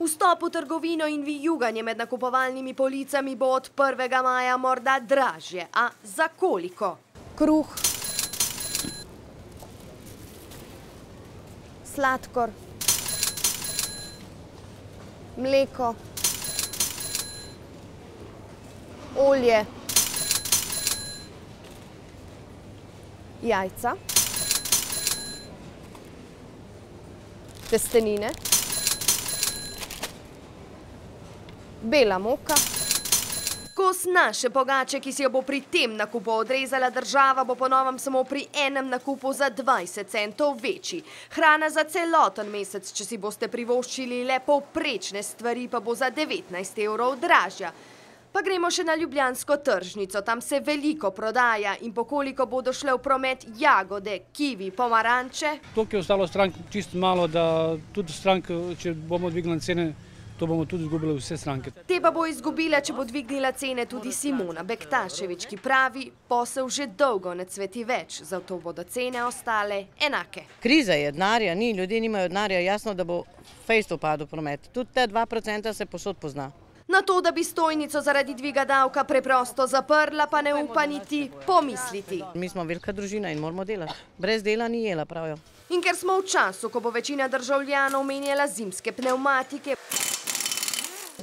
Vstop v trgovino in vijuganje med nakupovalnimi policami bo od 1. maja morda dražje, a za koliko? Kruh, sladkor, mleko, olje, jajca, testenine, bela moka. Kos naše pogače, ki si jo bo pri tem nakupu odrezala država, bo po novem samo pri enem nakupu za 20 centov večji. Hrana za celoten mesec, če si boste privoščili le povprečne stvari, pa bo za 19 evrov dražja. Pa gremo še na ljubljansko tržnico, tam se veliko prodaja in pokoliko bodo šle v promet jagode, kivi, pomaranče. Toliko je ostalo strank čisto malo, da tudi strank, če bomo dvignili cene, to bomo tudi izgubili vse stranke. Te pa bo izgubila, če bo dvignila cene tudi Simona Bektašević, ki pravi, posel že dolgo ne cveti več, zato bodo cene ostale enake. Kriza je, denarja ni, ljudje nimajo denarja, jasno, da bo fejst upadel promet. Tudi te 2% se posod pozna. Na to, da bi stojnico zaradi dviga davka preprosto zaprla, pa ne upa niti pomisliti. Mi smo velika družina in moramo delati. Brez dela ni jela, pravijo. In ker smo v času, ko bo večina državljanov menjala zimske pnevmatike,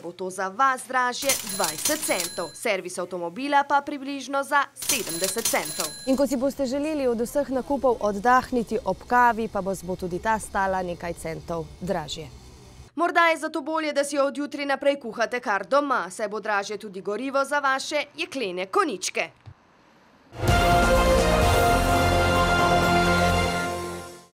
bo to za vas dražje 20 centov, servis avtomobila pa približno za 70 centov. In ko si boste želeli od vseh nakupov oddahniti ob kavi, pa bo tudi ta stala nekaj centov dražje. Morda je zato bolje, da si jo od jutri naprej kuhate kar doma, saj bo dražje tudi gorivo za vaše jeklene konjičke.